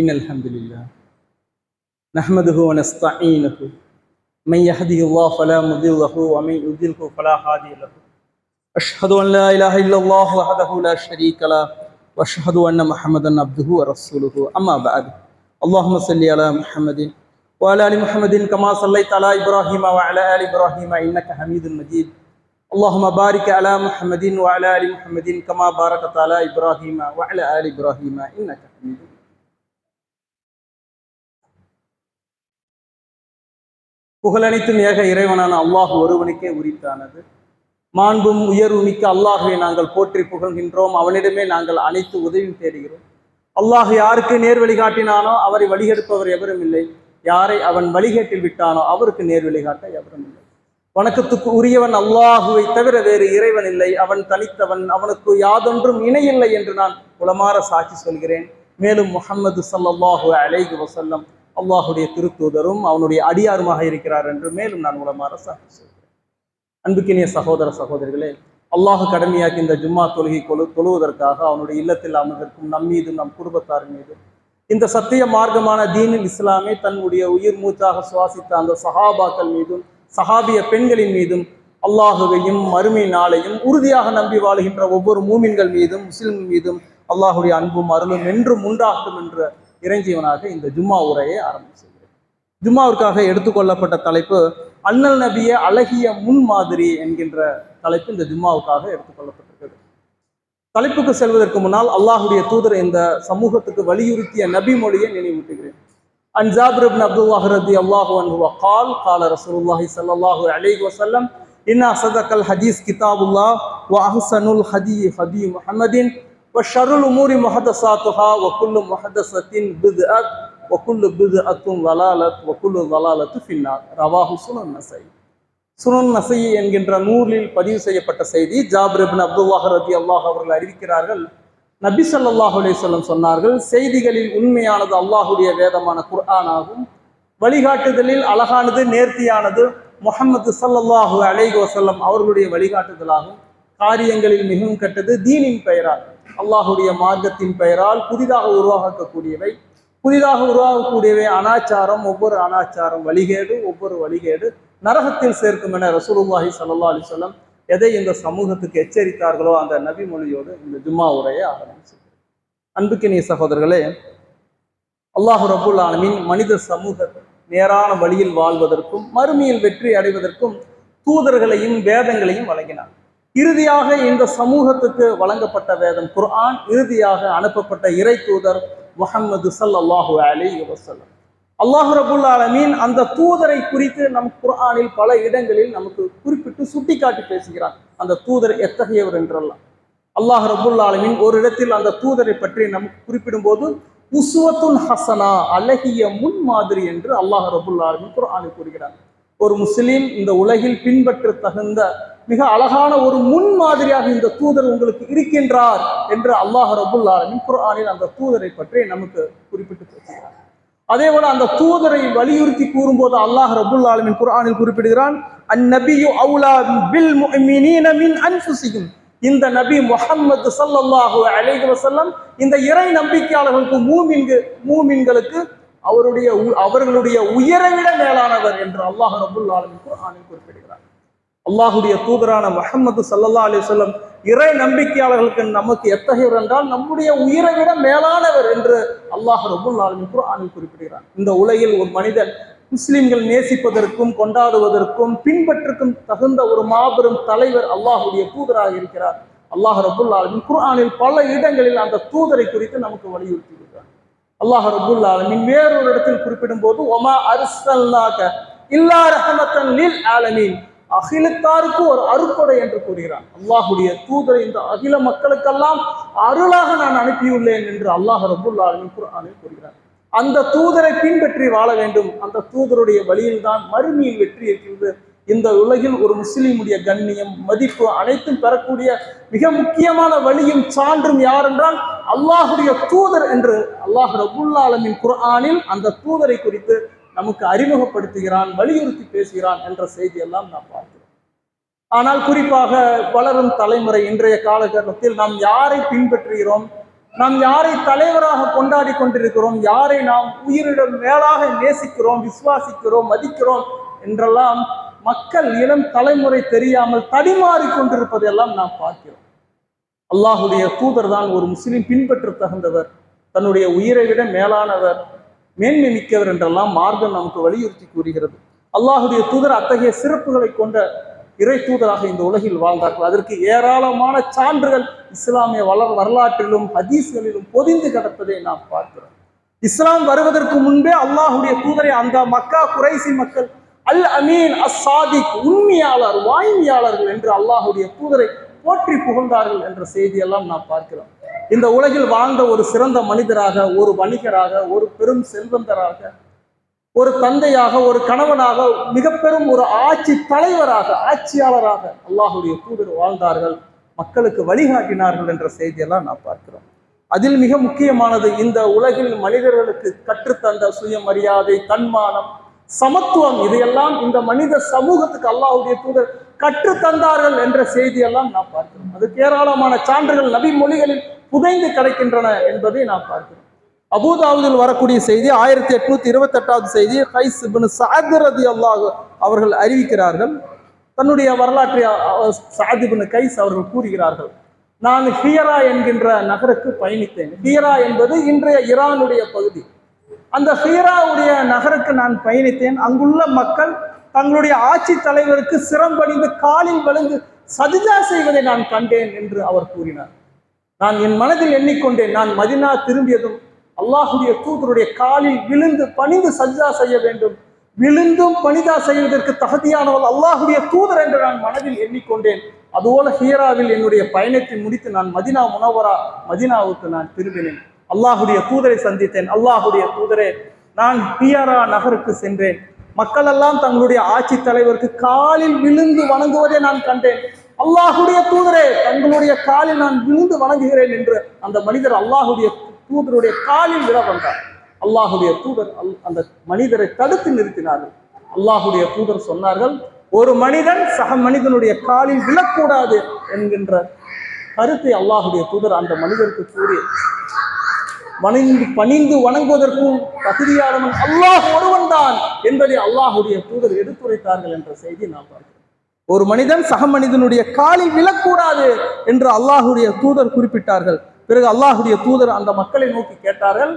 إن الحمد لله نحمده ونستعينه من يهده الله فلا مضل له ومن يضلل فلا هادي له أشهد أن لا إله إلا الله وحده لا شريك له وأشهد أن محمدا عبده ورسوله أما بعد اللهم صل على محمد وعلى آل محمد كما صليت على إبراهيم وعلى آل إبراهيم إنك حميد مجيد اللهم بارك على محمد وعلى آل محمد كما باركت على إبراهيم وعلى آل إبراهيم إنك حميد مجيد. புகழனைத்தும் ஏக இறைவனான அல்லாஹ் ஒருவனுக்கே உரித்தானது. மாண்பும் உயர்வு மிக்க அல்லாஹுவை நாங்கள் போற்றி புகழ்கின்றோம். அவனிடமே நாங்கள் அனைத்து உதவியும் தேடுகிறோம். அல்லாஹ் யாருக்கு நேர் வழிகாட்டினானோ அவரை வழிகெடுப்பவர் எவரும் இல்லை. யாரை அவன் வழிகேட்டில் விட்டானோ அவருக்கு நேர் வழிகாட்ட எவரும் இல்லை. வணக்கத்துக்கு உரியவன் அல்லாஹுவை தவிர வேறு இறைவன் இல்லை. அவன் தனித்தவன், அவனுக்கு யாதொன்றும் இணையில்லை என்று நான் உளமாற சாட்சி சொல்கிறேன். மேலும் முஹம்மது ஸல்லல்லாஹு அலைஹி வஸல்லம் அல்லாஹுடைய திருத்தூதரும் அவனுடைய அடியாருமாக இருக்கிறார் என்று மேலும் நான் உலமாற சாட்சி சொல்கிறேன். அன்புக்கினிய சகோதர சகோதரிகளே, அல்லாஹ் கடமையாக்கி இந்த ஜும்மா தொழுகை தொழுவதற்காக அவனுடைய இல்லத்தில் அமர்ந்திருக்கும் நம் மீதும் நம் குடும்பத்தார் மீதும் இந்த சத்திய மார்க்கமான தீனில் இஸ்லாமை தன்னுடைய உயிர் மூச்சாக சுவாசித்த அந்த சஹாபாக்கள் மீதும் சஹாபிய பெண்களின் மீதும் அல்லாஹுவையும் மறுமை நாளையும் உறுதியாக நம்பி வாழ்கின்ற ஒவ்வொரு மூமின்கள் மீதும் முஸ்லிம் மீதும் அல்லாஹுடைய அன்பும் அருளும் என்றும் உண்டாகும் என்ற இறைஞ்சியவனாக இந்த ஜும்மா உரையை ஆரம்பிச்சுகிறேன். ஜும்மாவிற்காக எடுத்துக்கொள்ளப்பட்ட தலைப்பு அண்ணல் நபிய அழகிய முன்மாதிரி என்கின்ற தலைப்பு இந்த ஜும்மாவுக்காக எடுத்துக்கொள்ளப்பட்டிருக்கிறது. தலைப்புக்கு செல்வதற்கு முன்னால் அல்லாஹுடைய தூதர் இந்த சமூகத்துக்கு வலியுறுத்திய நபி மொழியை நினைவூட்டுகிறேன். அன் ஜாபிர் இப்னு அப்துல்லாஹ் ரலியல்லாஹு அன்ஹு قال قال رسول الله صلى الله عليه وسلم ان صدق الحديث كتاب الله واحسن الهدي هدي محمد وشر الأمور محدثاتها وكل محدثة بدعة وكل بدعة ضلالة وكل ضلالة في النار. ரவாஹு சுனன் நஸாயி. சுனன் நஸாயி என்கின்ற நூலில் பதிவு செய்யப்பட்ட செய்தி. ஜாபிர் இப்னு அப்துல்லாஹ் ரலியல்லாஹு அவர்கள் அறிவிக்கிறார்கள், நபி ஸல்லல்லாஹு அலைஹி வஸல்லம் சொன்னார்கள், செய்திகளில் உண்மையானது அல்லாஹுடைய வேதமான குர்ஆன் ஆகும். வழிகாட்டுதலில் அழகானது நேர்த்தியானது முஹம்மது ஸல்லல்லாஹு அலைஹி வஸல்லம் அவர்களுடைய வழிகாட்டுதலாகும். காரியங்களில் மிகவும் கெட்டது தீனின் பெயரால், அல்லாஹுடைய மார்க்கத்தின் பெயரால் புதிதாக உருவாகக்கூடியவை அனாச்சாரம். ஒவ்வொரு அனாச்சாரம் வழிகேடு, ஒவ்வொரு வழிகேடு நரகத்தில் சேர்க்கும் என ரசூலுல்லாஹி ஸல்லல்லாஹு அலைஹி வஸல்லம் எதை இந்த சமூகத்துக்கு எச்சரித்தார்களோ அந்த நபி மொழியோடு இந்த ஜும்மா உரையை ஆரம்பிச்சு. அன்புக்கினிய சகோதரர்களே, அல்லாஹ் ரப்புல் ஆலமீன் மனித சமூகத்தை நேரான வழியில் வாழ்வதற்கும் மறுமையில் வெற்றி அடைவதற்கும் தூதர்களையும் வேதங்களையும் வழங்கினார். இறுதியாக இந்த சமூகத்துக்கு வழங்கப்பட்ட வேதம் குர்ஆன், இறுதியாக அனுப்பப்பட்ட இறை தூதர் முஹம்மது ஸல்லல்லாஹு அலைஹி வஸல்லம். அல்லாஹ் ரப்புல் ஆலமீன் அந்த தூதரை குறித்து நம் குர்ஆனில் பல இடங்களில் நமக்கு குறிப்பிட்டு சுட்டிக்காட்டி பேசுகிறான். அந்த தூதர் எத்தகையவர் என்றெல்லாம் அல்லாஹ் ரப்புல் ஆலமீன் ஒரு இடத்தில் அந்த தூதரை பற்றி நமக்கு குறிப்பிடும் போது உஸ்வத்துன் ஹசனா, அழகிய முன்மாதிரி என்று அல்லாஹ் ரப்புல் ஆலமீன் குர்ஆனில் கூறுகிறார். ஒரு முஸ்லீம் இந்த உலகில் பின்பற்ற தகுந்த மிக அழகான ஒரு முன்மாதிரியாக இந்த தூதர் உங்களுக்கு இருக்கின்றார் என்று அல்லாஹ் ரப்புல் ஆலமீன் குர்ஆனில் அந்த தூதரை பற்றி நமக்கு குறிப்பிட்டு பேசுகிறார். அதே போல அந்த தூதரை வலியுறுத்தி கூறும்போது அல்லாஹ் ரப்புல் ஆலமீன் குர்ஆனில் குறிப்பிடுகிறான், அந்நபியு அவுலா பில் முஃமினீன மின் அன்ஃபுஸிஹிம். இந்த நபி முஹம்மது ஸல்லல்லாஹு அலைஹி வஸல்லம் இந்த இறை நம்பிக்கையாளர்களுக்கு மூமின்களுக்கு அவர்களுடைய உயரை விட மேலானவர் என்று அல்லாஹ் ரப்புல் ஆலமீன் குர்ஆனில் குறிப்பிடுகிறார். அல்லாஹுடைய தூதரான முஹம்மது ஸல்லல்லாஹு அலைஹி வஸல்லம் இறை நம்பிக்கையாளர்களுக்கு நமக்கு எத்தகையவர் என்றால் நம்முடைய உயிரை விட மேலானவர் என்று அல்லாஹ் ரப்புல் ஆலமீன் குர்ஆனில் குறிப்பிடுகிறார். இந்த உலகில் ஒரு மனிதன் முஸ்லிம்கள் நேசிப்பதற்கும் கொண்டாடுவதற்கும் பின்பற்றுக்கும் தகுந்த ஒரு மாபெரும் தலைவர் அல்லாஹுடைய தூதராக இருக்கிறார். அல்லாஹ் ரப்புல் ஆலமீன் குர்ஆனில் பல இடங்களில் அந்த தூதரை குறித்து நமக்கு வலியுறுத்தி இருக்கிறார். அல்லாஹ் ரப்புல் ஆலமீன் வேறொரு இடத்தில் குறிப்பிடும் போது ஒமா அர்ஸல்னாக இல்லா ரஹ்மத்தன் லில் ஆலமீன், அகிலத்தாருக்கு ஒரு அருட்கொடை என்று கூறுகிறான். அல்லாஹுடைய தூதரை இந்த அகில மக்களுக்கெல்லாம் அருளாக நான் அனுப்பியுள்ளேன் என்று அல்லாஹ் ரப்புல் ஆலமீன் குர்ஆனில் கூறுகிறார். அந்த தூதரை பின்பற்றி வாழ வேண்டும். அந்த தூதருடைய வழியில் தான் மறுமையில் வெற்றி இருக்கிறது. இந்த உலகில் ஒரு முஸ்லீமுடைய கண்ணியம், மதிப்பு அனைத்தும் பெறக்கூடிய மிக முக்கியமான வழியும் சான்றும் யார் என்றால் அல்லாஹுடைய தூதர் என்று அல்லாஹ் ரப்புல் ஆலமீன் குர்ஆனில் அந்த தூதரை குறித்து நமக்கு அறிமுகப்படுத்துகிறான், வலியுறுத்தி பேசுகிறான் என்ற செய்தியெல்லாம் நாம் பார்க்கிறோம். ஆனால் குறிப்பாக வளரும் தலைமுறை இன்றைய காலகட்டத்தில் நாம் யாரை பின்பற்றுகிறோம்? நாம் யாரை தலைவராக கொண்டாடி கொண்டிருக்கிறோம், யாரை நாம் உயிரிடம் மேலாக நேசிக்கிறோம், விசுவாசிக்கிறோம், மதிக்கிறோம் என்றெல்லாம் மக்கள் இளம் தலைமுறை தெரியாமல் தடிமாறி கொண்டிருப்பதெல்லாம் நாம் பார்க்கிறோம். அல்லாஹுடைய தூதர் தான் ஒரு முஸ்லிம் பின்பற்ற தகுந்தவர், தன்னுடைய உயிரை விட மேலானவர், மேன்மை மிக்கவர் என்றெல்லாம் மார்க்கம் நமக்கு வலியுறுத்தி கூறுகிறது. அல்லாஹுடைய தூதர் அத்தகைய சிறப்புகளை கொண்ட இறை தூதராக இந்த உலகில் வாழ்ந்தார்கள். அதற்கு ஏராளமான சான்றுகள் இஸ்லாமிய வரலாற்றிலும் ஹதீஸ்களிலும் பொதிந்து கிடப்பதை நாம் பார்க்கிறோம். இஸ்லாம் வருவதற்கு முன்பே அல்லாஹுடைய தூதரை அந்த மக்கா குறைசி மக்கள் அல் அமீன் அஸ்ஸாதிக், உண்மையாளர், வாய்மையாளர்கள் என்று அல்லாஹுடைய தூதரை போற்றி புகழ்ந்தார்கள் என்ற செய்தியெல்லாம் நாம் பார்க்கிறோம். இந்த உலகில் வாழ்ந்த ஒரு சிறந்த மனிதராக, ஒரு வணிகராக, ஒரு பெரும் செல்வந்தராக, ஒரு தந்தையாக, ஒரு கணவனாக, மிக பெரும் ஒரு ஆட்சி தலைவராக, ஆட்சியாளராக அல்லாஹுடைய தூதர் வாழ்ந்தார்கள், மக்களுக்கு வழிகாட்டினார்கள் என்ற செய்தியெல்லாம் நாம் பார்க்கிறோம். அதில் மிக முக்கியமானது இந்த உலகில் மனிதர்களுக்கு கற்றுத்தந்த சுயமரியாதை, தன்மானம், சமத்துவம், இதையெல்லாம் இந்த மனித சமூகத்துக்கு அல்லாஹுடைய தூதர் கற்றுத்தந்தார்கள் என்ற செய்தியெல்லாம் நாம் பார்க்கிறோம். அதுக்கு ஏராளமான சான்றுகள் நபி மொழிகளில் புதைந்து கிடைக்கின்றன என்பதை நாம் பார்க்கிறோம். அபூதாவுதில் வரக்கூடிய செய்தி 1828வது செய்தி. கைஸ் இப்னு சஅத் ரலியல்லாஹு அவர்கள் அறிவிக்கிறார்கள். தன்னுடைய வரலாற்றை சஅத் இப்னு கைஸ் அவர்கள் கூறுகிறார்கள், நான் ஹியரா என்கின்ற நகருக்கு பயணித்தேன். ஹியரா என்பது இன்றைய ஈரானுடைய பகுதி. அந்த ஹியராவுடைய நகருக்கு நான் பயணித்தேன். அங்குள்ள மக்கள் தங்களுடைய ஆட்சி தலைவருக்கு சிரம்பணிந்து காலில் விழுந்து சஜ்தா செய்வதை நான் கண்டேன் என்று அவர் கூறினார். நான் என் மனதில் எண்ணிக்கொண்டேன், நான் மதினா திரும்பியதும் அல்லாஹுடைய தூதருடைய காலில் விழுந்து பணிந்து சஜ்தா செய்ய வேண்டும், விழுந்தும் பணிதா செய்வதற்கு தகுதியானவள் அல்லாஹுடைய தூதர் என்று நான் மனதில் எண்ணிக்கொண்டேன். அதுபோல ஹீராவில் என்னுடைய பயணத்தை முடித்து நான் மதினா முனவரா மதினாவுக்கு நான் திரும்பினேன். அல்லாஹுடைய தூதரை சந்தித்தேன். அல்லாஹுடைய தூதரே, நான் ஹியரா நகருக்கு சென்றேன். மக்கள் எல்லாம் தங்களுடைய ஆட்சி தலைவருக்கு காலில் விழுந்து வணங்குவதை நான் கண்டேன். அல்லாஹுடைய தூதரே, தங்களுடைய காலில் நான் விழுந்து வணங்குகிறேன் என்று அந்த மனிதர் அல்லாஹுடைய தூதருடைய காலில் விழ வந்தார். அல்லாஹுடைய தூதர் அந்த மனிதரை தடுத்து நிறுத்தினார்கள். அல்லாஹுடைய தூதர் சொன்னார்கள், ஒரு மனிதன் சக மனிதனுடைய காலில் விழக்கூடாது என்கின்ற கருத்தை அல்லாஹுடைய தூதர் அந்த மனிதருக்கு கூறி பணிந்து வணங்குவதற்கும் தகுதியானவன் அல்லாஹ் ஒருவன் தான் என்பதை அல்லாஹுடைய தூதர் எடுத்துரைத்தார்கள் என்ற செய்தி நாம் பார்க்கிறோம். ஒரு மனிதன் சக மனிதனுடைய காலில் விழக்கூடாது என்று அல்லாஹுடைய தூதர் குறிப்பிட்டார்கள். பிறகு அல்லாஹுடைய தூதர் அந்த மக்களை நோக்கி கேட்டார்கள்,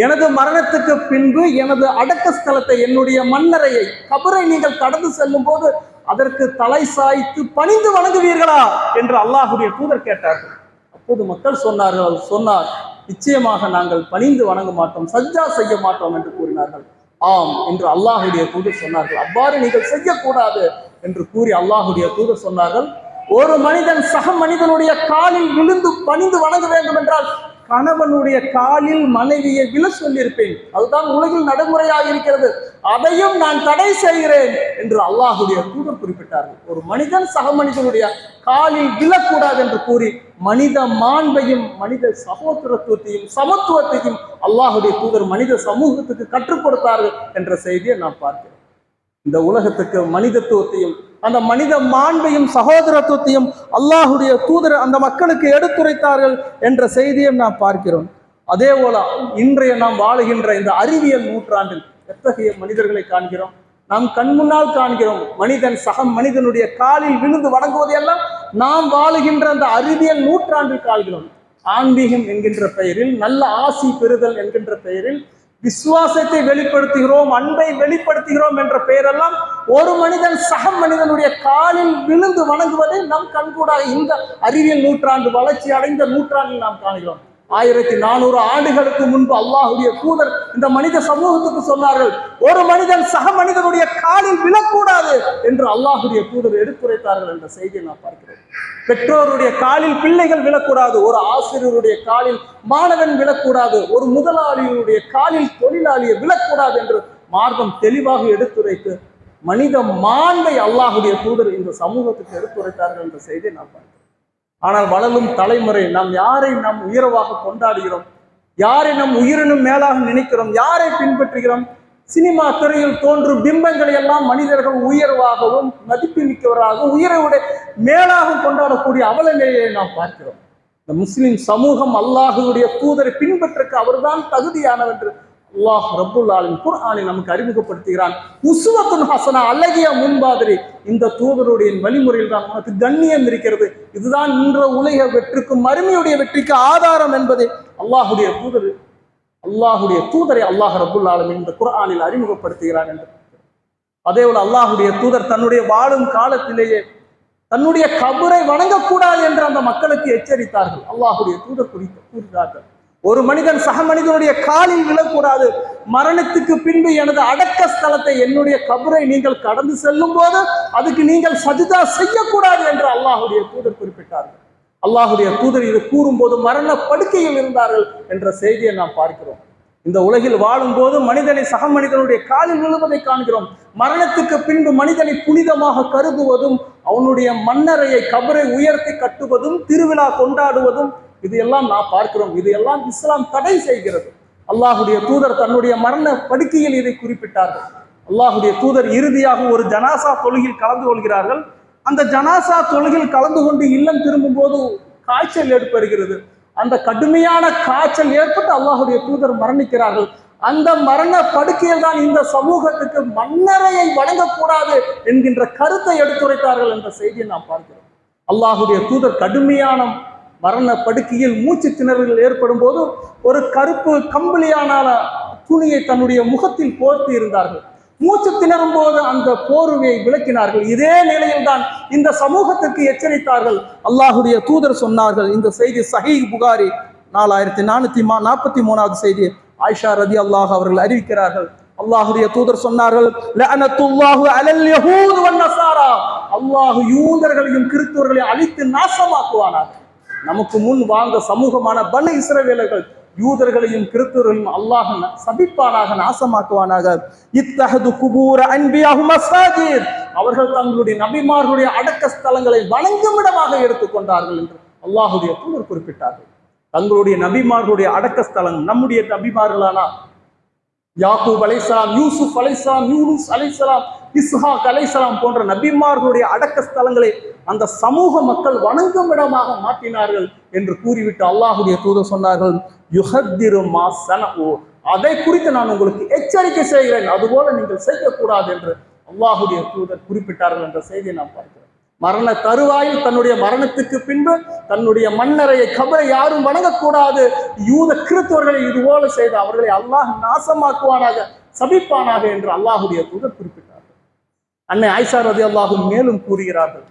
எனது மரணத்துக்கு பின்பு எனது அடக்க ஸ்தலத்தை, என்னுடைய மண்ணறையை, கபரை நீங்கள் கடந்து செல்லும் போது அதற்கு தலை சாய்த்து பணிந்து வணங்குவீர்களா என்று அல்லாஹுடைய தூதர் கேட்டார்கள். அப்போது மக்கள் சொன்னார், நிச்சயமாக நாங்கள் பணிந்து வணங்க மாட்டோம், சஜ்ஜா செய்ய மாட்டோம் என்று கூறினார்கள். ஆம் என்று அல்லாஹுடைய தூதர் சொன்னார்கள். அவ்வாறு நீங்கள் செய்யக்கூடாது என்று கூறி அல்லாஹுடைய தூதர் சொன்னார்கள், ஒரு மனிதன் சக மனிதனுடைய காலில் விழுந்து பணிந்து வணங்க வேண்டும் என்றால் கணவனுடைய காலில் மனைவியை விழ சொல்லியிருப்பேன். அதுதான் உலகில் நடைமுறையாக இருக்கிறது. அதையும் நான் தடை செய்கிறேன் என்று அல்லாஹுடைய தூதர் குறிப்பிட்டார்கள். ஒரு மனிதன் சக மனிதனுடைய காலில் விழக்கூடாது என்று கூறி மனித மாண்பையும் மனித சகோதரத்துவத்தையும் சமத்துவத்தையும் அல்லாஹுடைய தூதர் மனித சமூகத்துக்கு கற்றுக் கொடுத்தார்கள் என்ற செய்தியை நாம் பார்க்கிறோம். இந்த உலகத்துக்கு மனிதத்துவத்தையும் அந்த மனித மாண்பையும் சகோதரத்துவத்தையும் அல்லாஹுடைய தூதர் அந்த மக்களுக்கு எடுத்துரைத்தார்கள் என்ற செய்தியும் நாம் பார்க்கிறோம். அதே போல இன்றைய நாம் வாழுகின்ற இந்த அறிவியல் நூற்றாண்டில் எத்தகைய மனிதர்களை காண்கிறோம்? நாம் கண்முன்னால் காண்கிறோம். மனிதன் சக மனிதனுடைய காலில் விழுந்து வணங்குவதையெல்லாம் நாம் வாழுகின்ற அந்த அறிவியல் நூற்றாண்டில் காண்கிறோம். ஆன்மீகம் என்கின்ற பெயரில், நல்ல ஆசி பெறுதல் என்கின்ற பெயரில் விசுவாசத்தை வெளிப்படுத்துகிறோம், அன்பை வெளிப்படுத்துகிறோம் என்ற பெயரெல்லாம் ஒரு மனிதன் சக மனிதனுடைய காலில் விழுந்து வணங்குவதை நம் கண்கூடாக இந்த அறிவியல் நூற்றாண்டு வளர்ச்சி அடைந்த நூற்றாண்டில் நாம் காணுகிறோம். 1400 ஆண்டுகளுக்கு முன்பு அல்லாஹுடைய தூதர் இந்த மனித சமூகத்துக்கு சொன்னார்கள், ஒரு மனிதன் சக மனிதனுடைய காலில் விழக்கூடாது என்று அல்லாஹுடைய தூதர் எடுத்துரைத்தார்கள் என்ற செய்தியை நாம் பார்க்கிறோம். பெற்றோருடைய காலில் பிள்ளைகள் விழக்கூடாது, ஒரு ஆசிரியருடைய காலில் மாணவன் விழக்கூடாது, ஒரு முதலாளியுடைய காலில் தொழிலாளியை விழக்கூடாது என்று மார்க்கம் தெளிவாக எடுத்துரைத்து மனித மாண்பை அல்லாஹுடைய தூதர் இந்த சமூகத்துக்கு எடுத்துரைத்தார்கள் என்ற செய்தியை நாம் பார்க்கிறோம். ஆனால் வளரும் தலைமுறை நாம் யாரை நாம் உயர்வாக கொண்டாடுகிறோம், யாரை நம் உயிரினும் மேலாக நினைக்கிறோம், யாரை பின்பற்றுகிறோம்? சினிமா துறையில் தோன்றும் பிம்பங்களை எல்லாம் மனிதர்கள் உயர்வாகவும் மதிப்பு மிக்கவராகவும் உயிரை விட மேலாக கொண்டாடக்கூடிய அவல நிலையை நாம் பார்க்கிறோம். இந்த முஸ்லிம் சமூகம் அல்லாஹுடைய தூதரை பின்பற்றுக்கு அவர்தான் தகுதியானவர் என்று அல்லாஹ் ரப்புல் ஆலமீன் குர்ஆனில் நமக்கு அறிமுகப்படுத்துகிறான். உஸ்வத்துன் ஹஸனா, அழகிய முன்மாதிரி. இந்த தூதருடைய வழிமுறையில் தான் உனக்கு கண்ணியம் இருக்கிறது. இதுதான் இன்ற உலக வெற்றிக்கும் மறுமையுடைய வெற்றிக்கு ஆதாரம் என்பதை அல்லாஹுடைய தூதரை அல்லாஹ் ரப்புல் ஆலமீன் இந்த குர்ஆனில் அறிமுகப்படுத்துகிறான் என்று. அதேபோல அல்லாஹுடைய தூதர் தன்னுடைய வாழும் காலத்திலேயே தன்னுடைய கபரை வணங்கக்கூடாது என்று அந்த மக்களுக்கு எச்சரித்தார்கள். அல்லாஹுடைய தூதர் குறித்து கூறுகிறார்கள், ஒரு மனிதன் சக மனிதனுடைய காலில் விழக்கூடாது. மரணத்துக்கு பின்பு எனது அடக்க ஸ்தலத்தை, என்னுடைய கபரை நீங்கள் கடந்து செல்லும் போது அதுக்கு நீங்கள் சஜிதா செய்யக்கூடாது என்று அல்லாஹுடைய தூதர் குறிப்பிட்டார்கள். அல்லாஹுடைய தூதர் இது கூறும்போது மரண படுக்கையில் இருந்தார்கள் என்ற செய்தியை நாம் பார்க்கிறோம். இந்த உலகில் வாழும் போது மனிதனை சக மனிதனுடைய காலில் விழுவதை காண்கிறோம். மரணத்துக்கு பின்பு மனிதனை புனிதமாக கருதுவதும், அவனுடைய மண்ணறையை கபரை உயர்த்தி கட்டுவதும், திருவிழா கொண்டாடுவதும், இது எல்லாம் நாம் பார்க்கிறோம். இது எல்லாம் இஸ்லாம் தடை செய்கிறது. அல்லாஹுடைய தூதர் தன்னுடைய மரண படுக்கையில் இதை குறிப்பிட்டார்கள். அல்லாஹுடைய தூதர் இறுதியாக ஒரு ஜனாசா தொழுகையில் கலந்து கொள்கிறார்கள். அந்த ஜனாசா தொழுகையில் கலந்து கொண்டு இல்லம் திரும்பும் போது காய்ச்சல் ஏற்படுகிறது. அந்த கடுமையான காய்ச்சல் ஏற்பட்டு அல்லாஹுடைய தூதர் மரணிக்கிறார்கள். அந்த மரண படுக்கையில் தான் இந்த சமூகத்துக்கு மண்ணறையை வழங்கக்கூடாது என்கின்ற கருத்தை எடுத்துரைத்தார்கள் என்ற செய்தியை நாம் பார்க்கிறோம். அல்லாஹுடைய தூதர் கடுமையான மரண படுக்கையில் மூச்சு திணறல்கள் ஏற்படும் போது ஒரு கருப்பு கம்பளியான துணியை தன்னுடைய முகத்தில் போர்த்தி இருந்தார்கள். மூச்சு திணறும் போது அந்த போர்வையை விளக்கினார்கள். இதே நிலையில் தான் இந்த சமூகத்திற்கு எச்சரித்தார்கள். அல்லாஹுடைய தூதர் சொன்னார்கள். இந்த செய்தி சஹீஹ் புகாரி 4443வது செய்தி ஆயிஷா ரலியல்லாஹு அவர்கள் அறிவிக்கிறார்கள். அல்லாஹுடைய தூதர் சொன்னார்கள், லஅனத்துல்லாஹு அலல் யஹூத் வன் நஸாரா, அல்லாஹ் யூதர்களையும் கிறிஸ்தவர்களையும் அழித்து நாசமாக்குவானாக. நமக்கு முன் வாழ்ந்த சமூகமான பனு இஸ்ரவேலர்கள் யூதர்களையும் கிறிஸ்தவர்களையும் அல்லாஹ் சபிப்பானாக, நாசமாக்குவானாக. இத்தஹது குபூர அன்பியாஹு மஸாஜித், அவர்கள் தங்களுடைய நபிமார்களுடைய அடக்க ஸ்தலங்களை வணங்குமிடமாக எடுத்துக்கொண்டார்கள் என்று அல்லாஹுடைய தூதர் குறிப்பிட்டார்கள். தங்களுடைய நபிமார்களுடைய அடக்க ஸ்தலம், நம்முடைய நபிமார்களானா யாக்கூப் அலைஹிஸ்ஸலாம், யூசுப் அலைஹிஸ்ஸலாம், யூனுஸ் அலைஹிஸ்ஸலாம், இஸ்ஹாக் அலைஹிஸ்ஸலாம் போன்ற நபிமார்களுடைய அடக்க ஸ்தலங்களை அந்த சமூக மக்கள் வணங்கும் இடமாக மாற்றினார்கள் என்று கூறிவிட்டு அல்லாஹுடைய தூதர் சொன்னார்கள், யுஹத்திரு மா ஸனஉ, அதை குறித்து நான் உங்களுக்கு எச்சரிக்கை செய்கிறேன், அதுபோல நீங்கள் செய்யக்கூடாது என்று அல்லாஹுடைய தூதர் குறிப்பிட்டார்கள் என்ற செய்தியை நாம் பார்க்கிறோம். மரண தருவாயில் தன்னுடைய மரணத்துக்கு பின்பு தன்னுடைய மண்ணறையை கபரை யாரும் வணங்கக்கூடாது, யூத கிறிஸ்தவர்களை இதுபோல செய்து அவர்களை அல்லாஹ் நாசமாக்குவானாக, சபிப்பானாக என்று அல்லாஹுடைய தூதர் குறிப்பிட்டார்கள். அன்னை ஆயிஷா ரலியல்லாஹு மேலும் கூறுகிறார்கள்,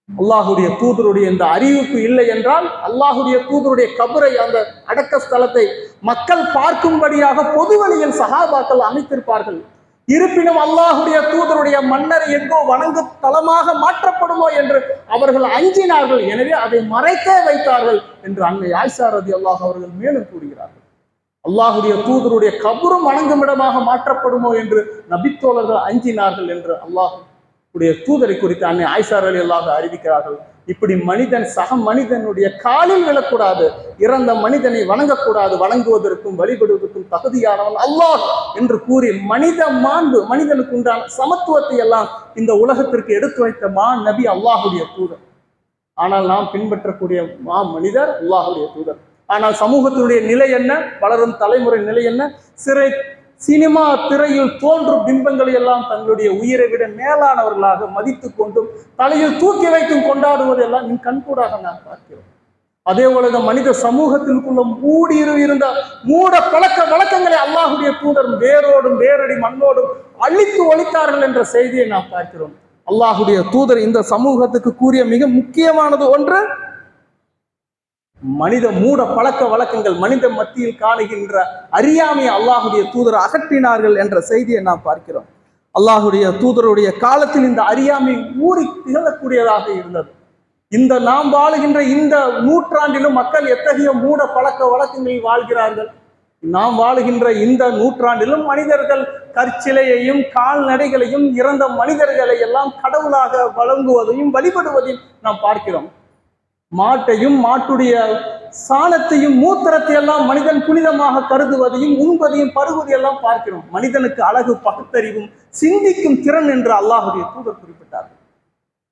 அல்லாஹுடைய தூதருடைய இந்த அறிவிப்பு இல்லை என்றால் அல்லாஹுடைய தூதருடைய கபரை, அந்த அடக்க ஸ்தலத்தை மக்கள் பார்க்கும்படியாக பொது வழியில் சஹாபாக்கள் அமைத்திருப்பார்கள். இருப்பினும் அல்லாஹுடைய தூதருடைய மன்னரை எங்கோ வணங்கு தலமாக மாற்றப்படுமோ என்று அவர்கள் அஞ்சினார்கள். எனவே அதை மறைத்தே வைத்தார்கள் என்று அன்னை ஆயிஷா ரலியல்லாஹு அவர்கள் மேலும் கூறுகிறார்கள். அல்லாஹுடைய தூதருடைய கபரும் வணங்குமிடமாக மாற்றப்படுமோ என்று நபித்தோழர்கள் அஞ்சினார்கள் என்று அல்லாஹுடைய தூதரை குறித்து அன்னை ஆயிஷா ரலியல்லாஹு அறிவிக்கிறார்கள். இப்படி மனிதன் சக மனிதனுடைய காலில் விழக்கூடாது, இறந்த மனிதனை வணங்கக்கூடாது, வணங்குவதற்கும் வழிபடுவதற்கும் தகுதியானவன் அல்லாஹ் என்று கூறி மனித மாண்பு, மனிதனுக்கு உண்டான சமத்துவத்தை எல்லாம் இந்த உலகத்திற்கு எடுத்து வைத்த நபி அல்லாஹுடைய தூதர். ஆனால் நாம் பின்பற்றக்கூடிய மனிதர் அல்லாஹுடைய தூதர். ஆனால் சமூகத்தினுடைய நிலை என்ன, வளரும் தலைமுறை நிலை என்ன? சினிமா திரையில் தோன்றும் பிம்பங்களை எல்லாம் தங்களுடைய உயிரை விட மேலானவர்களாக மதித்து கொண்டும் தலையில் தூக்கி வைத்தும் கொண்டாடுவதெல்லாம் நீ கண்கூடாக நாம் பார்க்கிறோம். அதே போல மனித சமூகத்திற்குள்ள இருந்த மூட பழக்க வழக்கங்களை அல்லாஹுடைய தூதர் வேரோடும் வேரடி மண்ணோடும் அழித்து ஒழித்தார்கள் என்ற செய்தியை நாம் பார்க்கிறோம். அல்லாஹுடைய தூதர் இந்த சமூகத்துக்கு கூறிய மிக முக்கியமானது ஒன்று, மனித மூட பழக்க வழக்கங்கள், மனித மத்தியில் காணுகின்ற அறியாமையை அல்லாஹுடைய தூதர் அகற்றினார்கள் என்ற செய்தியை நாம் பார்க்கிறோம். அல்லாஹுடைய தூதருடைய காலத்தில் இந்த அறியாமை ஊறி திகழக்கூடியதாக இருந்தது. இந்த நாம் வாழுகின்ற இந்த நூற்றாண்டிலும் மக்கள் எத்தகைய மூட பழக்க வழக்கங்களில் வாழ்கிறார்கள். நாம் வாழுகின்ற இந்த நூற்றாண்டிலும் மனிதர்கள் கற்சிலையையும் கால்நடைகளையும் இறந்த மனிதர்களை எல்லாம் கடவுளாக வழங்குவதையும் வழிபடுவதையும் நாம் பார்க்கிறோம். மாட்டையும் மாட்டுடைய சாணத்தையும் மூத்திரத்தை எல்லாம் மனிதன் புனிதமாக கருதுவதையும் உண்பதையும் பருகுவதையெல்லாம் பார்க்கிறோம். மனிதனுக்கு அழகு, பகுத்தறிவும் சிந்திக்கும் திறன் என்று அல்லாஹுடைய தூதர் குறிப்பிட்டார்கள்.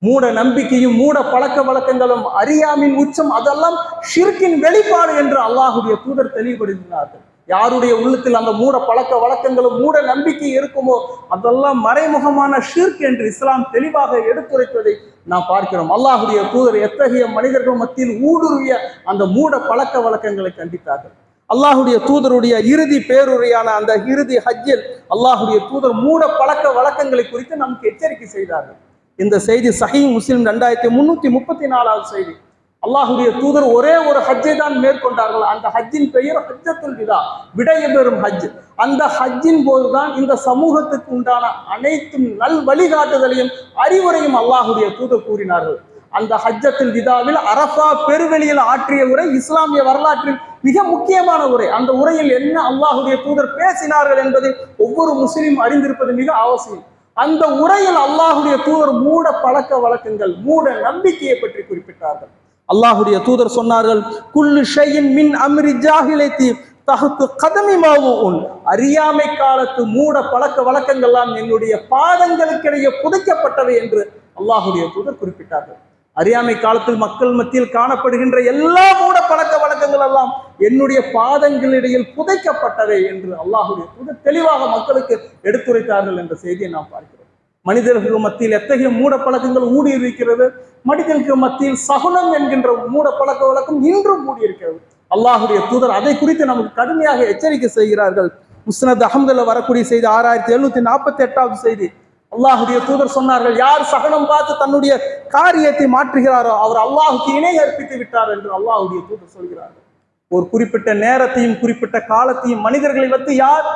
மூட நம்பிக்கையும் மூட பழக்க வழக்கங்களும் அறியாமையின் உச்சம், அதெல்லாம் ஷிர்கின் வெளிப்பாடு என்று அல்லாஹுடைய தூதர் தெளிவுபடுத்தினார்கள். யாருடைய உள்ளத்தில் அந்த மூட பழக்க வழக்கங்களும் மூட நம்பிக்கை இருக்குமோ அதெல்லாம் மறைமுகமான ஷிர்க் என்று இஸ்லாம் தெளிவாக எடுத்துரைப்பதை நாம் பார்க்கிறோம். அல்லாஹுடைய தூதர் எத்தகைய மனிதர்கள் மத்தியில் ஊடுருவிய அந்த மூட பழக்க வழக்கங்களை கண்டித்தார்கள். அல்லாஹுடைய தூதருடைய இறுதி பேருரையான அந்த இறுதி ஹஜ்ஜில் அல்லாஹுடைய தூதர் மூட பழக்க வழக்கங்களை குறித்து நமக்கு எச்சரிக்கை செய்தார்கள். இந்த செய்தி சஹீஹ் முஸ்லிம் 2334 செய்தி. அல்லாஹுடைய தூதர் ஒரே ஒரு ஹஜ்ஜை தான் மேற்கொண்டார்கள். அந்த ஹஜ்ஜின் பெயர் ஹஜ்ஜத்துல் விதா, விடைய பெறும் ஹஜ். அந்த ஹஜ்ஜின் போதுதான் இந்த சமூகத்துக்கு உண்டான அனைத்து நல் வழிகாட்டுதலையும் அறிவுரையும் அல்லாஹுடைய தூதர் கூறினார்கள். அந்த ஹஜ்ஜத்துல் விதாவில் அரஃபா பெருவெளியில் ஆற்றிய உரை இஸ்லாமிய வரலாற்றில் மிக முக்கியமான உரை. அந்த உரையில் என்ன அல்லாஹுடைய தூதர் பேசினார்கள் என்பதை ஒவ்வொரு முஸ்லிம் அறிந்திருப்பது மிக அவசியம். அந்த உரையில் அல்லாஹுடைய தூதர் மூட பழக்க வழக்கங்கள், மூட நம்பிக்கையை பற்றி குறிப்பிட்டார்கள். அல்லாஹுடைய தூதர் சொன்னார்கள், குல்லு ஷையின் மின் அம்ரி ஜாஹிலியத்தி தஹத்து கதமி மாவுன். அறியாமை காலத்து மூட பழக்க வழக்கங்கள்லாம் என்னுடைய பாதங்களுக்கிடையே புதைக்கப்பட்டவை என்று அல்லாஹுடைய தூதர் குறிப்பிட்டார்கள். அறியாமை காலத்தில் மக்கள் மத்தியில் காணப்படுகின்ற எல்லா மூட பழக்க வழக்கங்கள் எல்லாம் என்னுடைய பாதங்களிடையில் புதைக்கப்பட்டவை என்று அல்லாஹுடைய தூதர் தெளிவாக மக்களுக்கு எடுத்துரைத்தார்கள் என்ற செய்தியை நாம் பார்க்கிறோம். மனிதர்களுக்கு மத்தியில் எத்தகைய மூட பழக்கங்கள் ஊடியிருக்கிறது. மனிதர்களுக்கு மத்தியில் சகுனம் என்கின்ற மூட பழக்க வழக்கம் இன்றும் மூடியிருக்கிறது. அல்லாஹுடைய தூதர் அதை குறித்து நமக்கு கடுமையாக எச்சரிக்கை செய்கிறார்கள். முஸ்னத் அஹ்மதுல வரக்கூடிய செய்தி 6748 செய்தி. அல்லாஹுடைய தூதர் சொன்னார்கள், யார் சகனம் பார்த்து தன்னுடைய காரியத்தை மாற்றுகிறாரோ அவர் அல்லாஹுக்கு இணை கற்பித்து விட்டார் என்று அல்லாஹுடைய தூதர் சொல்கிறார்கள். ஒரு குறிப்பிட்ட நேரத்தையும் குறிப்பிட்ட காலத்தையும் மனிதர்களை வைத்து யார்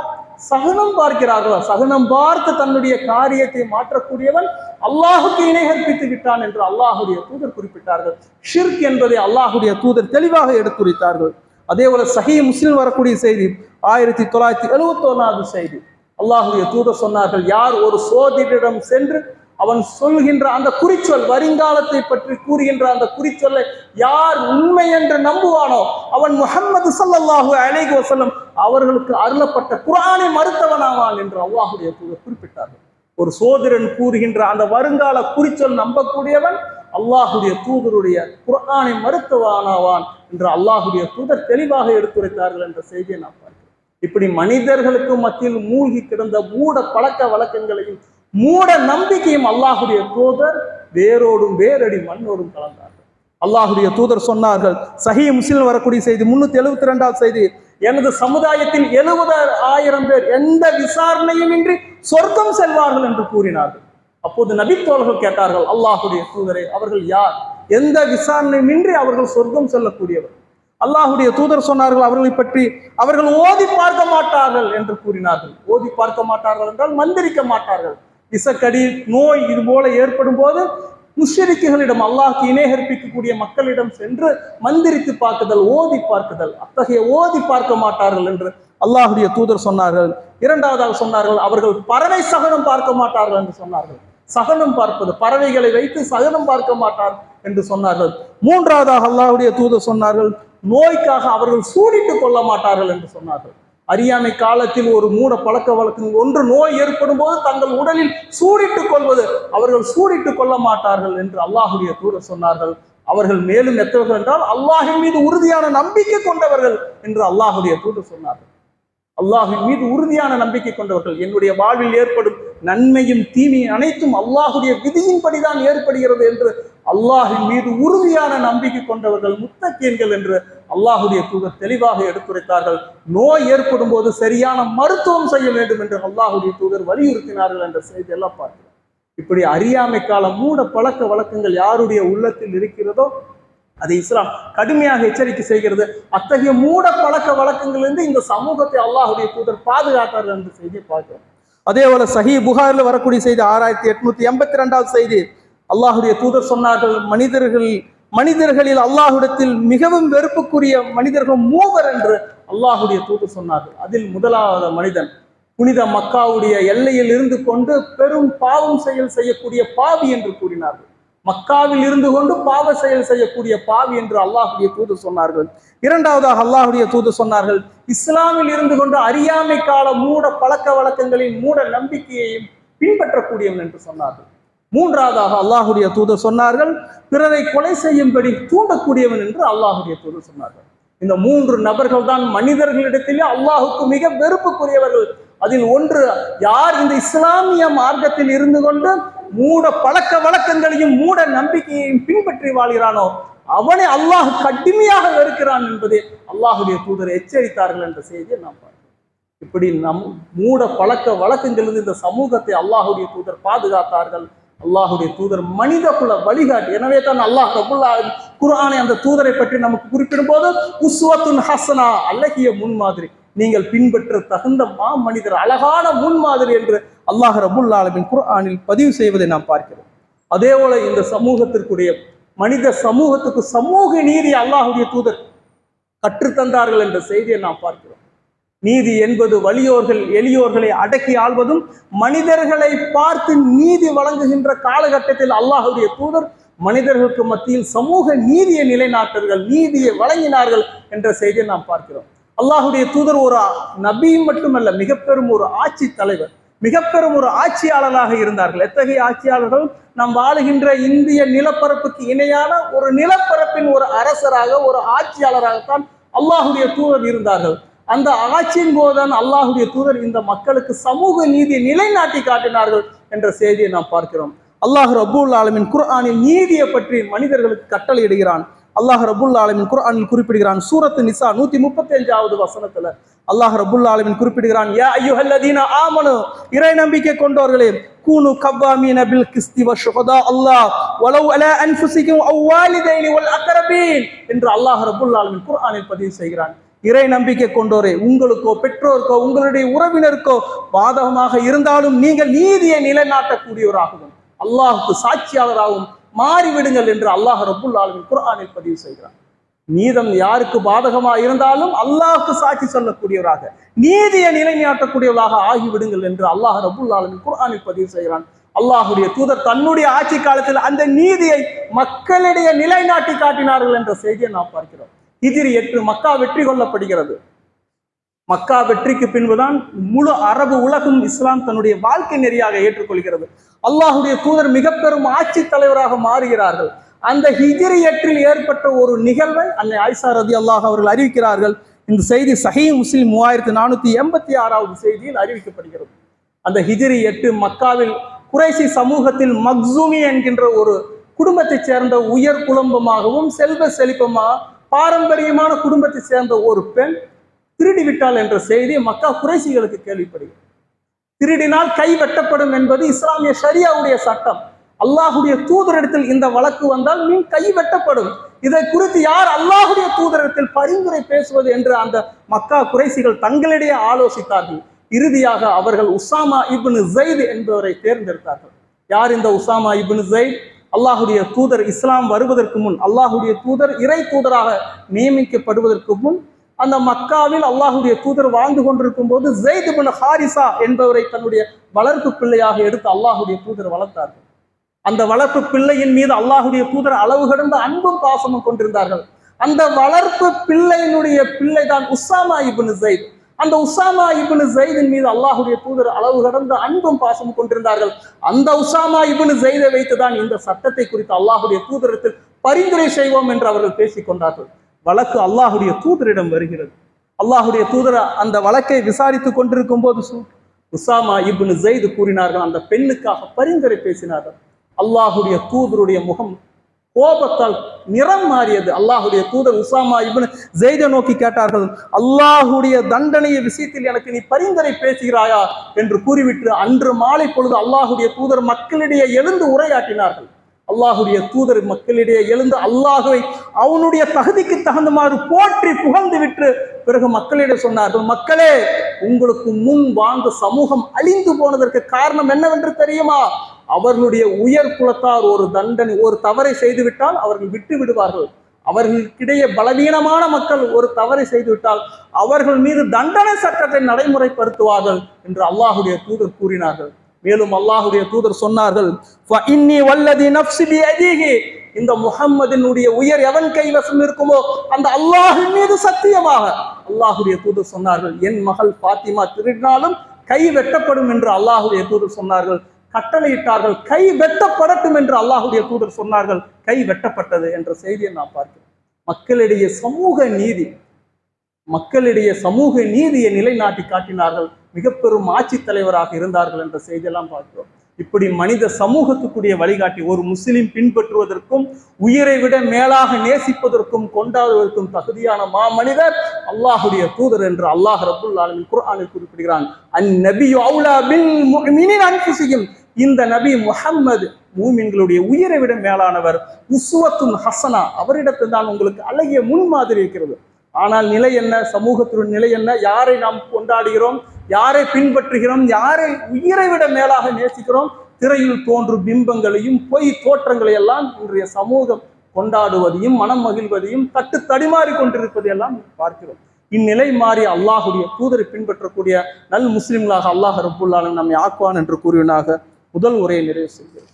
சகனம் பார்க்கிறார்களோ, சகனம் பார்த்து தன்னுடைய காரியத்தை மாற்றக்கூடியவன் அல்லாஹுக்கு இணை கற்பித்து விட்டான் என்று அல்லாஹுடைய தூதர் குறிப்பிட்டார்கள். ஷிர்க் என்பதை அல்லாஹுடைய தூதர் தெளிவாக எடுத்துரைத்தார்கள். அதே போல சஹீஹ் முஸ்லிம் வரக்கூடிய செய்தி 1971 செய்தி. அல்லாஹுடைய தூதர் சொன்னார்கள், யார் ஒரு சோதிடரிடம் சென்று அவன் சொல்கின்ற அந்த குறிச்சொல், வருங்காலத்தை பற்றி கூறுகின்ற அந்த குறிச்சொல்லை யார் உண்மை என்று நம்புவானோ அவன் முஹம்மது ஸல்லல்லாஹு அலைஹி வஸல்லம் அவர்களுக்கு அருளப்பட்ட குர்ஆனை மறுத்தவனாவான் என்று அல்லாஹுடைய தூதர் குறிப்பிட்டார்கள். ஒரு சோதிடன் கூறுகின்ற அந்த வருங்கால குறிச்சொல் நம்பக்கூடியவன் அல்லாஹுடைய தூதருடைய குர்ஆனை மறுத்தவனாவான் என்று அல்லாஹுடைய தூதர் தெளிவாக எடுத்துரைத்தார்கள் என்ற செய்தியை நாம் பார்க்கிறோம். இப்படி மனிதர்களுக்கு மத்தியில் மூழ்கி கிடந்த மூட பழக்க வழக்கங்களையும் மூட நம்பிக்கையும் அல்லாஹுடைய தூதர் வேரோடும் வேரடி மண்ணோடும் கலந்தார்கள். அல்லாஹுடைய தூதர் சொன்னார்கள், சஹீஹ் முஸ்லிம் வரக்கூடிய செய்தி 372 செய்தி, எனது சமுதாயத்தில் 70,000 பேர் எந்த விசாரணையும் இன்றி சொர்க்கம் செல்வார்கள் என்று கூறினார்கள். அப்போது நபி தோழர்கள் கேட்டார்கள், அல்லாஹுடைய தூதரே, அவர்கள் யார்? எந்த விசாரணையும் இன்றி அவர்கள் சொர்க்கம் செல்லக்கூடியவர். அல்லாஹுடைய தூதர் சொன்னார்கள், அவர்களை பற்றி அவர்கள் ஓதி பார்க்க மாட்டார்கள் என்று கூறினார்கள். ஓதி பார்க்க மாட்டார்கள் என்றால் மந்திரிக்க மாட்டார்கள். விசக்கடி நோய் இது போல ஏற்படும் போது முஷ்ரிக்குகளிடம், அல்லாஹ்க்கு இணை கற்பிக்கக்கூடிய மக்களிடம் சென்று மந்திரித்து பார்க்குதல், ஓதி பார்க்குதல், அத்தகைய ஓதி பார்க்க மாட்டார்கள் என்று அல்லாஹுடைய தூதர் சொன்னார்கள். இரண்டாவதாக சொன்னார்கள், அவர்கள் பறவை சகனம் பார்க்க மாட்டார்கள் என்று சொன்னார்கள். சகனம் பார்ப்பது, பறவைகளை வைத்து சகனம் பார்க்க மாட்டார் என்று சொன்னார்கள். மூன்றாவதாக அல்லாஹுடைய தூதர் சொன்னார்கள், நோய்க்காக அவர்கள் சூடிட்டுக் கொள்ள மாட்டார்கள் என்று சொன்னார்கள். அறியாமை காலத்தில் ஒரு மூட பழக்க வழக்கம் ஒன்று, நோய் ஏற்படும் போது தங்கள் உடலில் சூடிட்டுக் கொள்வது, அவர்கள் சூடிட்டுக் கொள்ள மாட்டார்கள் என்று அல்லாஹுடைய தூதர் சொன்னார்கள். அவர்கள் மேலும் எத்தவர்கள் என்றால் அல்லாஹின் மீது உறுதியான நம்பிக்கை கொண்டவர்கள் என்று அல்லாஹுடைய தூதர் சொன்னார்கள். அல்லாஹின் மீது உறுதியான நம்பிக்கை கொண்டவர்கள், என்னுடைய வாழ்வில் ஏற்படும் நன்மையும் தீமையும் அனைத்தும் அல்லாஹுடைய விதியின்படிதான் ஏற்படுகிறது என்று அல்லாஹின் மீது உறுதியான நம்பிக்கை கொண்டவர்கள் முத்தகீன்கள் என்று அல்லாஹுடைய தூதர் தெளிவாக எடுத்துரைத்தார்கள். நோய் ஏற்படும் போது சரியான மருத்துவம் செய்ய வேண்டும் என்று அல்லாஹுடைய தூதர் வலியுறுத்தினார்கள் என்ற செய்தி எல்லாம் பார்க்கிறோம். இப்படி அறியாமை கால மூட பழக்க வழக்கங்கள் யாருடைய உள்ளத்தில் இருக்கிறதோ அதை இஸ்லாம் கடுமையாக எச்சரிக்கை செய்கிறது. அத்தகைய மூட பழக்க வழக்கங்களிலிருந்து இந்த சமூகத்தை அல்லாஹுடைய தூதர் பாதுகாத்தார்கள் என்ற செய்தியை பார்க்கிறோம். அதே போல சஹீஹ் புகாரில் வரக்கூடிய செய்தி 6882 செய்தி. அல்லாஹுடைய தூதர் சொன்னார்கள், மனிதர்களில் அல்லாஹுடத்தில் மிகவும் வெறுப்புக்குரிய மனிதர்கள் 3 என்று அல்லாஹுடைய தூதர் சொன்னார்கள். அதில் முதலாவது மனிதன் புனித மக்காவுடைய எல்லையில் இருந்து கொண்டு பெரும் பாவம் செய்யக்கூடிய பாவி என்று கூறினார்கள். மக்காவில் இருந்து கொண்டு பாவ செயல் செய்யக்கூடிய பாவி என்று அல்லாஹுடைய தூதர் சொன்னார்கள். இரண்டாவதாக அல்லாஹுடைய தூதர் சொன்னார்கள், இஸ்லாமில் இருந்து கொண்டு அறியாமை கால மூட பழக்க வழக்கங்களின் மூட நம்பிக்கையையும் பின்பற்றக்கூடியவன் என்று சொன்னார்கள். மூன்றாவதாக அல்லாஹுடைய தூதர் சொன்னார்கள், பிறரை கொலை செய்யும்படி தூண்டக்கூடியவன் என்று அல்லாஹுடைய தூதர் சொன்னார்கள். இந்த 3 நபர்கள் தான் மனிதர்களிடத்திலே அல்லாஹுக்கு மிக வெறுப்புக்குரியவர்கள். அதில் ஒன்று, யார் இந்த இஸ்லாமிய மார்க்கத்தில் இருந்து கொண்டு மூட பழக்க வழக்கங்களையும் மூட நம்பிக்கையையும் பின்பற்றி வாழ்கிறானோ அவனை அல்லாஹ் கடுமையாக வெறுக்கிறான் என்பதை அல்லாஹுடைய தூதர் எச்சரித்தார்கள் என்ற செய்தியை நாம் பார்க்கிறோம். இப்படி மூட பழக்க வழக்கங்களிலிருந்து இந்த சமூகத்தை அல்லாஹுடைய தூதர் பாதுகாத்தார்கள். அல்லாஹுடைய தூதர் மனித குல வழிகாட்டி. எனவே தான் அல்லாஹ் ரப்புல் ஆலமீன் குர்ஆனை அந்த தூதரை பற்றி நமக்கு குறிப்பிடும் போது உஸ்வத்துன் ஹஸனா, அழகிய முன்மாதிரி, நீங்கள் பின்பற்ற தகுந்த மனிதர், அழகான முன்மாதிரி என்று அல்லாஹ் ரப்புல் ஆலமீன் குர்ஆனில் பதிவு செய்வதை நாம் பார்க்கிறோம். அதே போல இந்த சமூகத்திற்குரிய மனித சமூகத்துக்கு சமூக நீதி அல்லாஹுடைய தூதர் கற்றுத்தந்தார்கள் என்ற செய்தியை நாம் பார்க்கிறோம். நீதி என்பது வலியோர்கள் எளியோர்களை அடக்கி ஆள்வதும், மனிதர்களை பார்த்து நீதி வழங்குகின்ற காலகட்டத்தில் அல்லாஹுடைய தூதர் மனிதர்களுக்கு மத்தியில் சமூக நீதியை நிலைநாட்டர்கள், நீதியை வழங்கினார்கள் என்ற செய்தியை நாம் பார்க்கிறோம். அல்லாஹுடைய தூதர் ஒரு நபி மட்டுமல்ல, மிக பெரும் ஒரு ஆட்சி தலைவர், மிக பெரும் ஒரு ஆட்சியாளராக இருந்தார்கள். எத்தகைய ஆட்சியாளர்கள்? நாம் வாழுகின்ற இந்திய நிலப்பரப்புக்கு இணையான ஒரு நிலப்பரப்பின் ஒரு அரசராக, ஒரு ஆட்சியாளராகத்தான் அல்லாஹுடைய தூதர் இருந்தார்கள். அந்த ஆட்சியின் போதுதான் அல்லாஹுடைய தூதர் இந்த மக்களுக்கு சமூக நீதியை நிலைநாட்டி காட்டினார்கள் என்ற செய்தியை நாம் பார்க்கிறோம். அல்லாஹ் ரப்புல் ஆலமீன் குர்ஆனில் நீதியை பற்றி மனிதர்களுக்கு கட்டளையிடுகிறான். அல்லாஹ் ரப்புல் ஆலமீன் குர்ஆனில் குறிப்பிடுகிறான். சூரத்து நிசா 135வது வசனத்துல அல்லாஹ் ரப்புல் ஆலமீன் குறிப்பிடுகிறான், யா அய்யுஹல்லதீன ஆமனு, இறை நம்பிக்கை கொண்டவர்களே, கூனு கவ்வாமீன பில் கிஸ்தி வஷுஹதா அல்லாஹ் வலவ் அலா அன்ஃபுஸிகும் அவ் வாலிதைனி வல் அக்ரபீன் என்று அல்லாஹ் ரப்புல் ஆலமீன் குர்ஆனில் பதிவு செய்கிறான். இறை நம்பிக்கை கொண்டோரே, உங்களுக்கோ பெற்றோருக்கோ உங்களுடைய உறவினருக்கோ பாதகமாக இருந்தாலும் நீங்கள் நீதியை நிலைநாட்டக்கூடியவராகவும் அல்லாஹுக்கு சாட்சியாளராகவும் மாறிவிடுங்கள் என்று அல்லாஹ் ரப்புல் ஆலமீன் குர்ஆனில் பதிவு செய்கிறான். நீதம் யாருக்கு பாதகமாக இருந்தாலும் அல்லாஹுக்கு சாட்சி சொல்லக்கூடியவராக, நீதியை நிலைநாட்டக்கூடியவராக ஆகிவிடுங்கள் என்று அல்லாஹ் ரப்புல் ஆலமீன் குர்ஆனில் பதிவு செய்கிறான். அல்லாஹுடைய தூதர் தன்னுடைய ஆட்சி காலத்தில் அந்த நீதியை மக்களிடையே நிலைநாட்டி காட்டினார்கள் என்ற செய்தியை நாம் பார்க்கிறோம். ஹிஜ்ரி 8 மக்கா வெற்றி கொள்ளப்படுகிறது. மக்கா வெற்றிக்கு பின்புதான் முழு அரபு உலகம் இஸ்லாம் தன்னுடைய வாழ்க்கை நெறியாக ஏற்றுக்கொள்கிறது. அல்லாஹுடைய தூதர் மிக பெரும் ஆட்சி தலைவராக மாறுகிறார்கள். அந்த ஹிஜ்ரி 8 ஏற்பட்ட ஒரு நிகழ்வை அன்னை ஆயிஷா ரலியல்லாஹு அவர்கள் அறிவிக்கிறார்கள். இந்த செய்தி சஹீஹ் முஸ்லிம் 3486வது செய்தியில் அறிவிக்கப்படுகிறது. அந்த ஹிஜ்ரி 8 மக்காவில் குறைசி சமூகத்தில் மக்சூமி என்கின்ற ஒரு குடும்பத்தைச் சேர்ந்த உயர் குடும்பமாகவும் செல்வ செழிப்பமாக பாரம்பரியமான குடும்பத்தை சேர்ந்த ஒரு பெண் திருடி விட்டாள் என்ற செய்தி மக்கா குறைசிகளுக்கு கேள்விப்படுகிறது. திருடினால் கை வெட்டப்படும் என்பது இஸ்லாமிய ஷரியாவுடைய சட்டம். அல்லாஹுடைய தூதரிடத்தில் இந்த வழக்கு வந்தால் மீன் கை வெட்டப்படும். இதை குறித்து யார் அல்லாஹுடைய தூதரிடத்தில் பரிந்துரை பேசுவது என்று அந்த மக்கா குறைசிகள் தங்களிடையே ஆலோசித்தார்கள். இறுதியாக அவர்கள் உசாமா இப்னு ஸைத் என்பவரை தேர்ந்தெடுத்தார்கள். யார் இந்த உசாமா இப்னு ஸைத்? அல்லாஹுடைய தூதர் இஸ்லாம் வருவதற்கு முன், அல்லாஹுடைய தூதர் இறை தூதராக நியமிக்கப்படுவதற்கு முன் அந்த மக்காவில் அல்லாஹுடைய தூதர் வாழ்ந்து கொண்டிருக்கும் போது ஸைத் இப்னு ஹாரிஸா என்பவரை தன்னுடைய வளர்ப்பு பிள்ளையாக எடுத்து அல்லாஹுடைய தூதர் வளர்த்தார்கள். அந்த வளர்ப்பு பிள்ளையின் மீது அல்லாஹுடைய தூதர் அளவு கடந்த அன்பும் பாசமும் கொண்டிருந்தார்கள். அந்த வளர்ப்பு பிள்ளையினுடைய பிள்ளைதான் உசாமா இப்னு ஸைத். அந்த உசாமா இப்னு ஸைதின் மீது அல்லாஹுடைய தூதர் அளவு கடந்த அன்பும் பாசமும் கொண்டிருந்தார்கள். அந்த உசாமா இப்னு ஸைதை வைத்துதான் இந்த சட்டத்தை குறித்து அல்லாஹுடைய தூதரிடத்தில் பரிந்துரை செய்வோம் என்று அவர்கள் பேசிக் கொண்டார்கள். வழக்கு அல்லாஹுடைய தூதரிடம் வருகிறது. அல்லாஹுடைய தூதர் அந்த வழக்கை விசாரித்துக் கொண்டிருக்கும் போது உசாமா இப்னு ஸைத் கூறினார்கள், அந்த பெண்ணுக்காக பரிந்துரை பேசினார்கள். அல்லாஹுடைய தூதருடைய முகம் கோபத்தால் நிறம் மாறியது. அல்லாஹுடைய தூதர் உசாமா இப்னு ஸைதை நோக்கி கேட்டார்கள், அல்லாஹுடைய தண்டனைய விஷயத்தில் எனக்கு நீ பரிந்துரை பேசுகிறாயா என்று கூறிவிட்டு அன்று மாலை பொழுது அல்லாஹுடைய தூதர் மக்களிடையே எழுந்து உரையாற்றினார்கள். அல்லாஹுடைய தூதர் மக்களிடையே எழுந்து அல்லாஹுவை அவனுடைய தகுதிக்கு தகுந்தமாறு போற்றி புகழ்ந்து விட்டு பிறகு மக்களிடையே சொன்னார்கள், மக்களே, உங்களுக்கு முன் வாழ்ந்த சமூகம் அழிந்து போனதற்கு காரணம் என்னவென்று தெரியுமா? அவர்களுடைய உயர் குலத்தார் ஒரு தவறை செய்துவிட்டால் அவர்கள் விட்டு விடுவார்கள். அவர்களுக்கிடையே பலவீனமான மக்கள் ஒரு தவறை செய்துவிட்டால் அவர்கள் மீது தண்டனை சட்டத்தை நடைமுறைப்படுத்துவார்கள் என்று அல்லாஹுடைய தூதர் கூறினார்கள். மேலும் அல்லாஹுடைய தூதர் சொன்னார்கள், இந்த முஹம்மதினுடைய உயர் எவன் கைவசம் இருக்குமோ அந்த அல்லாஹின் மீது சத்தியமாக அல்லாஹுடைய தூதர் சொன்னார்கள், என் மகள் பாத்திமா திருடினாலும் கை வெட்டப்படும் என்று அல்லாஹுடைய தூதர் சொன்னார்கள். கட்டளையிட்டார்கள், கை வெட்டப்படட்டும் என்று அல்லாஹுடைய தூதர் சொன்னார்கள். கை வெட்டப்பட்டது என்ற செய்தியை நாம் பார்க்கிறோம். மக்களிடையே சமூக நீதியை நிலைநாட்டி காட்டினார்கள். மிக பெரும் ஆட்சி தலைவராக இருந்தார்கள் என்ற செய்தியெல்லாம் பார்க்கிறோம். இப்படி மனித சமூகத்துக்குரிய வழிகாட்டி, ஒரு முஸ்லிம் பின்பற்றுவதற்கும் உயிரை விட மேலாக நேசிப்பதற்கும் கொண்டாடுவதற்கும் தகுதியான மாமனிதர் அல்லாஹுடைய தூதர் என்று அல்லாஹ் ரப்புல் ஆலமீன் குர்ஆனில் குறிப்பிடுகிறான். அந்நபியு அவுலா பில் முஃமினீன அன்ஃபுஸிஹிம், இந்த நபி முஹம்மது மூமின்களுடைய உயிரை விட மேலானவர். உஸ்வத்துன் ஹசனா, அவரிடத்தில் தான் உங்களுக்கு அழகிய முன்மாதிரி இருக்கிறது. ஆனால் நிலை என்ன? சமூகத்தின் நிலை என்ன? யாரை நாம் கொண்டாடுகிறோம், யாரை பின்பற்றுகிறோம், யாரை உயிரை விட மேலாக நேசிக்கிறோம்? திரையில் தோன்றும் பிம்பங்களையும் பொய் தோற்றங்களை எல்லாம் இன்றைய சமூகம் கொண்டாடுவதையும் மனம் மகிழ்வதையும் தடுமாறி கொண்டிருப்பதையெல்லாம் பார்க்கிறோம். இந்நிலை மாறி அல்லாஹுடைய தூதரை பின்பற்றக்கூடிய நல் முஸ்லிம்களாக அல்லாஹ் ரப்புல் ஆலமீன் நம்மை ஆக்குவான் என்று கூறியவனாக முதல் உரையை நிறைவு செய்கிறேன்.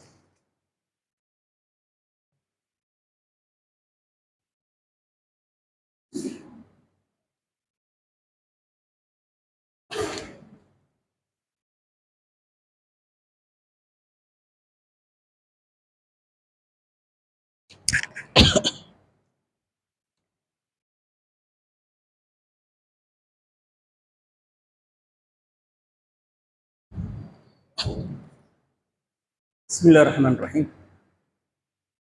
பிஸ்மில்லாஹிர் ரஹ்மானிர் ரஹீம்.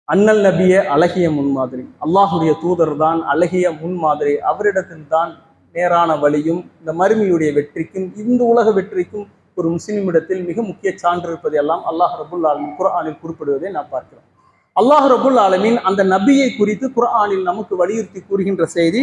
அண்ணல் நபிய அழகிய முன்மாதிரி, அல்லாஹுடைய தூதர் தான் அழகிய முன்மாதிரி. அவரிடத்தில் தான் நேரான வழியும் இந்த மறுமையுடைய வெற்றிக்கும் இந்த உலக வெற்றிக்கும் ஒரு முஸ்லிமிடத்தில் மிக முக்கிய சான்று இருப்பதை எல்லாம் அல்லாஹ் ரப்புல் ஆலமீன் குர்ஆனில் குறிப்பிடுவதை நான் பார்க்கிறோம். அல்லாஹ் ரப்புல் ஆலமீன் அந்த நபியை குறித்து குர்ஆனில் நமக்கு வலியுறுத்தி கூறுகின்ற செய்தி,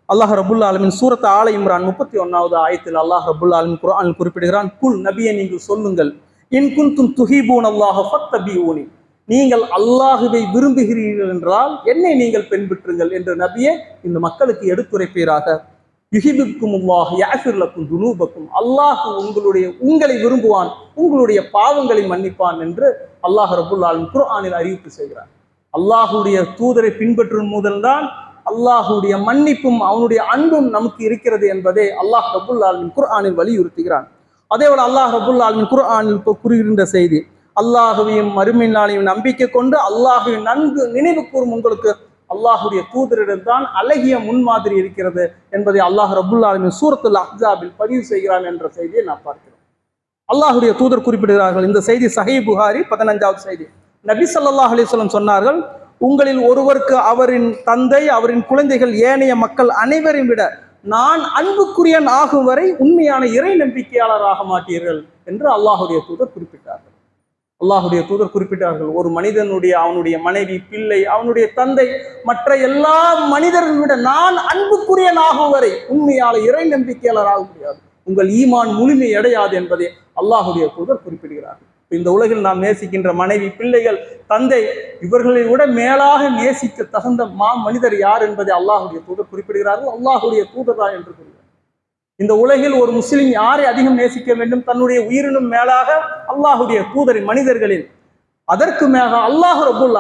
அல்லாஹ் ரப்புல் ஆலமீன் சூரத் ஆல இம்ரான் 31வது ஆயத்தில் அல்லாஹ் ரப்புல் ஆலமீன் குர்ஆனில் குறிப்பிடுகிறான். குல், நபியை நீங்கள் சொல்லுங்கள், இன் குன்தும் துஹிபூன அல்லாஹ ஃபத்தபிஊனி, நீங்கள் அல்லாஹுவை விரும்புகிறீர்கள் என்றால் என்னை நீங்கள் பின்பற்றுங்கள் என்று நபியே இந்த மக்களுக்கு எடுத்துரைப்பீராக. யுஹிபுக்குமுல்லாஹ் யஃபிர் லக்கும் துனூபக்கும், அல்லாஹ் உங்களை விரும்புவான், உங்களுடைய பாவங்களை மன்னிப்பான் என்று அல்லாஹ் ரப்புல் ஆலமீன் குர்ஆனில் அறிவிப்பு செய்கிறார். அல்லாஹுடைய தூதரை பின்பற்றும் முதல்தான் அல்லாஹுடைய மன்னிப்பும் அவனுடைய அன்பும் நமக்கு இருக்கிறது என்பதை அல்லாஹ் ரப்புல் ஆலமீன் குர்ஆனில் வலியுறுத்துகிறான். அதேபோல அல்லாஹ் ரப்புல் ஆலமீன் குர்ஆனில் கூறுகின்ற செய்தி, அல்லாஹுவையும் மறுமை நாளையும் நம்பிக்கை கொண்டு அல்லாஹுவை நன்கு நினைவு கூறும் உங்களுக்கு அல்லாஹுடைய தூதரிடம் தான் அழகிய முன்மாதிரி இருக்கிறது என்பதை அல்லாஹ் ரப்புல் ஆலமீன் சூரத்துல் அஹ்ஸாபில் பதிவு செய்கிறான் என்ற செய்தியை நான் பார்க்கிறோம். அல்லாஹுடைய தூதர் குறிப்பிடுகிறார்கள். இந்த செய்தி சஹீஹ் புகாரி 15வது செய்தி. நபி ஸல்லல்லாஹு அலைஹி வஸல்லம் சொன்னார்கள், உங்களில் ஒருவருக்கு அவரின் தந்தை அவரின் குழந்தைகள் ஏனைய மக்கள் அனைவரையும் விட நான் அன்புக்குரியன் ஆகும் வரை உண்மையான இறை நம்பிக்கையாளராக மாட்டீர்கள் என்று அல்லாஹுடைய தூதர் குறிப்பிட்டார்கள். ஒரு மனிதனுடைய அவனுடைய மனைவி, பிள்ளை, அவனுடைய தந்தை, மற்ற எல்லா மனிதர்கள் விட நான் அன்புக்குரியன் ஆகும் வரை உண்மையான இறை நம்பிக்கையாளர் ஆக முடியாது, உங்கள் ஈமான் முழுமை அடையாது என்பதை அல்லாஹுடைய தூதர் குறிப்பிடுகிறார்கள். இந்த உலகில் நாம் நேசிக்கின்ற மனைவி, பிள்ளைகள், தந்தை, இவர்களை விட மேலாக நேசிக்க தகுந்த மனிதர் யார் என்பதை அல்லாஹுடைய தூதர் குறிப்பிடுகிறார்கள். அல்லாஹுடைய தூதர் தான் என்று கூறுகிறார். இந்த உலகில் ஒரு முஸ்லிம் யாரை அதிகம் நேசிக்க வேண்டும்? தன்னுடைய உயிரினும் மேலாக அல்லாஹுடைய தூதரை, மனிதர்களில் அதற்கு மேலாக அல்லாஹ் ரப்புல்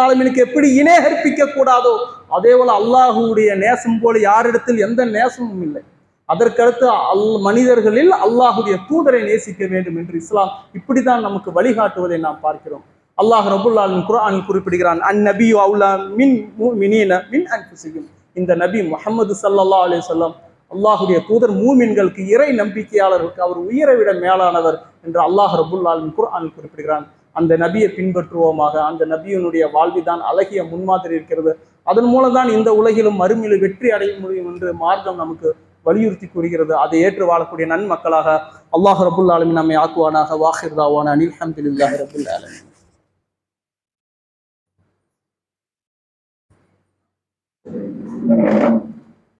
ஆலமீனுக்கு எப்படி இணை கற்பிக்க கூடாதோ அதே போல அல்லாஹுடைய நேசம் போல யாரிடத்தில் எந்த நேசமும் இல்லை. அதற்கடுத்து மனிதர்களில் அல்லாஹுடைய தூதரை நேசிக்க வேண்டும் என்று இஸ்லாம் இப்படித்தான் நமக்கு வழிகாட்டுவதை நாம் பார்க்கிறோம். அல்லாஹ் ரப்புல் ஆலமீன் குர்ஆனில் குறிப்பிடுகிறான், அந்நபியு அவுலா மின் முஃமினீன மின் அன்ஃபுஸிஹிம், இந்த நபி முஹம்மது ஸல்லல்லாஹு அலைஹி வஸல்லம் அல்லாஹுடைய தூதர் மூமின்களுக்கு இறை நம்பிக்கையாளர்களுக்கு அவர் உயிரை விட மேலானவர் என்று அல்லாஹ் ரப்புல் ஆலமீன் குர்ஆனில் குறிப்பிடுகிறான். அந்த நபியை பின்பற்றுவோமாக. அந்த நபியினுடைய வாழ்விதான் அழகிய முன்மாதிரி இருக்கிறது. அதன் மூலம் தான் இந்த உலகிலும் மறுமையிலும் வெற்றி அடைய முடியும் என்று மார்க்கம் நமக்கு வலியுறுத்தி கூறுகிறது. அதை ஏற்று வாழக்கூடிய நன்மக்களாக அல்லாஹ் ரப்புல் ஆலமீன் நம்மை ஆக்குவானாக. வாஹிர் தாவானா அனில் ஹம்துலில்லாஹி ரப்பில் ஆலமீன்.